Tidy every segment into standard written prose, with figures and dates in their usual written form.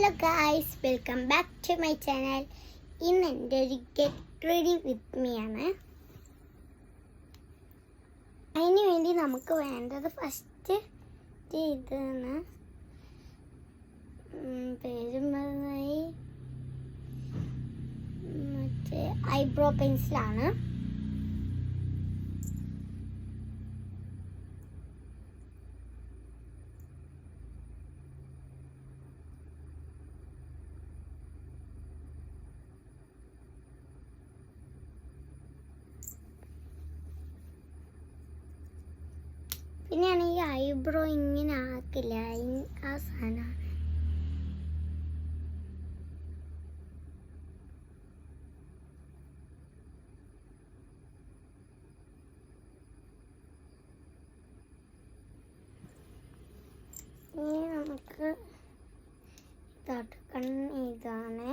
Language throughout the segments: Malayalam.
Hello guys, welcome back to my channel. ഇന്ന് എൻ്റെ ഒരു ഗെറ്റ് റെഡി വിത്ത് മീ ആണ്. അതിന് വേണ്ടി നമുക്ക് വേണ്ടത് ഫസ്റ്റ് ഇതാണ്, പേരുമായി മറ്റേ ഐബ്രോ പെൻസിലാണ്. പിന്നെയാണ് ഈ ഐബ്രോ ഇങ്ങനെ ആക്കില്ല, ആ സാധനമാണ്. ഇനി നമുക്ക് ഇതാണ്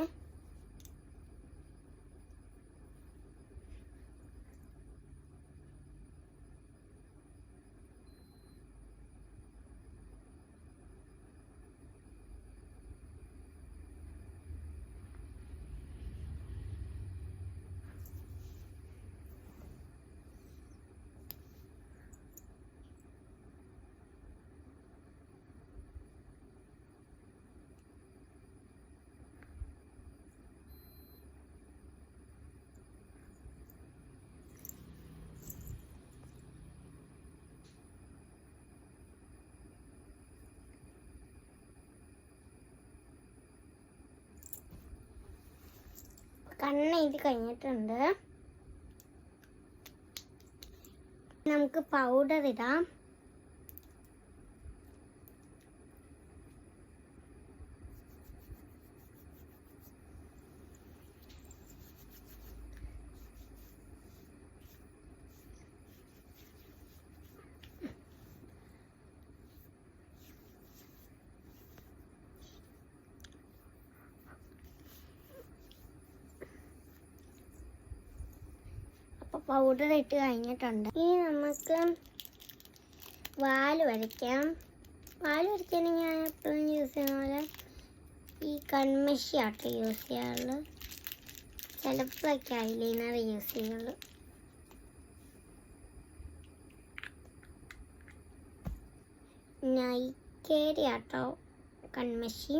കണ്ണ് ഇത് കഴിഞ്ഞിട്ടുണ്ട്. നമുക്ക് പൗഡർ ഇടാം. അപ്പോൾ പൗഡർ ഇട്ട് കഴിഞ്ഞിട്ടുണ്ട്. ഇനി നമുക്ക് വാല് വരയ്ക്കാം. വാല് വരയ്ക്കാനെങ്കിൽ ഞാൻ എപ്പോഴും യൂസ് ചെയ്യുന്ന പോലെ ഈ കൺമഷി ആട്ടോ യൂസ് ചെയ്യാറുള്ളൂ. ചിലപ്പോഴൊക്കെ ഐലൈനർ യൂസ് ചെയ്യുള്ളൂ. നൈക്കേരി ആട്ടോ കൺമഷി.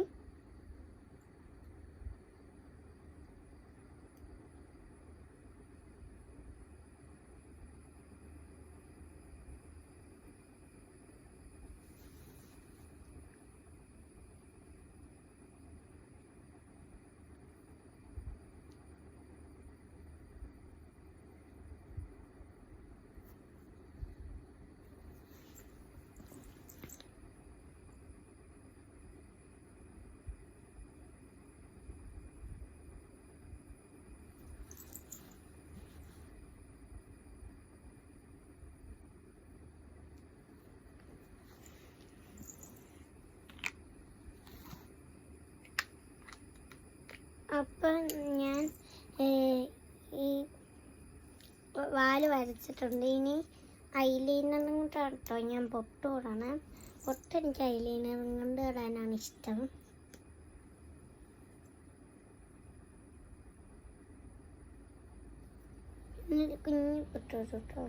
അപ്പം ഞാൻ ഈ വാല് വരച്ചിട്ടുണ്ട്. ഇനി ഐലൈനറും കൊണ്ടാണ് കേട്ടോ ഞാൻ പൊട്ട് തൊടണം. പൊട്ട് എനിക്ക് ഐലൈനറും കൊണ്ട് ഇടാനാണ് ഇഷ്ടം. കുഞ്ഞു പൊട്ട് കേട്ടോ.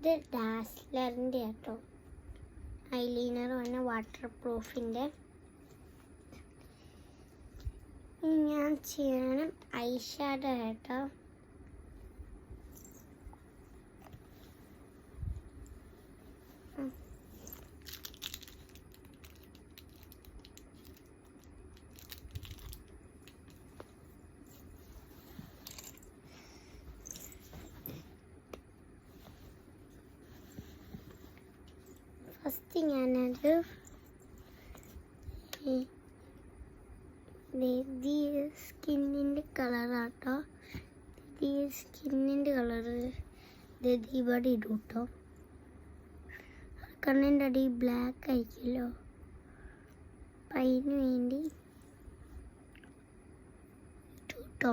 ഇത് ഡാസ്ലറിൻ്റെ കേട്ടോ ഐലൈനറുമാണ്, വാട്ടർ പ്രൂഫിൻ്റെ. ഞാൻ ചെയ്യണം ഐ ഷാഡോ കേട്ടോ. ഫസ്റ്റ് ഞാനത് സ്കിന്നിൻ്റെ കളറാട്ടോ. സ്കിന്നിൻ്റെ കളറ് ഇവിടെ ഇടും കേട്ടോ. കണ്ണിൻ്റെ അടി ബ്ലാക്ക് ആയിരിക്കുമല്ലോ, അപ്പം അതിന് വേണ്ടി ഇട്ടു കേട്ടോ.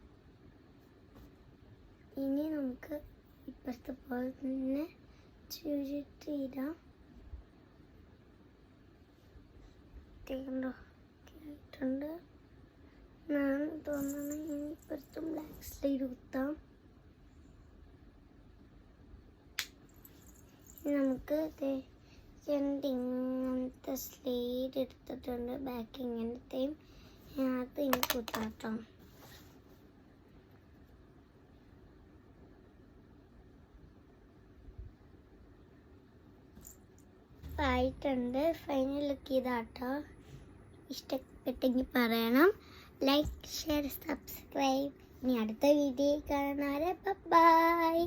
ഇനി നമുക്ക് ഇപ്പോഴത്തെ പോലെ തന്നെ ചുരുട്ടിയിടാം. ആയിട്ടുണ്ട് എന്നാണ് തോന്നുന്നത്. ഇനി ഇപ്പോഴത്തെ ബ്ലാക്ക് സ്ലൈഡ് കുത്താം. നമുക്ക് ഇങ്ങനത്തെ സ്ലൈഡ് എടുത്തിട്ടുണ്ട്, ബാക്ക് ഇങ്ങനത്തെയും. അത് ഇനി കുത്താട്ടോ. ആയിട്ടുണ്ട്. ഫൈനൽ ലുക്ക് ഇതാട്ടോ. ഇഷ്ടപ്പെട്ടെങ്കിൽ പറയണം. Like, share, subscribe. ഇനി അടുത്ത വീഡിയോ കാണാൻ. ബൈ.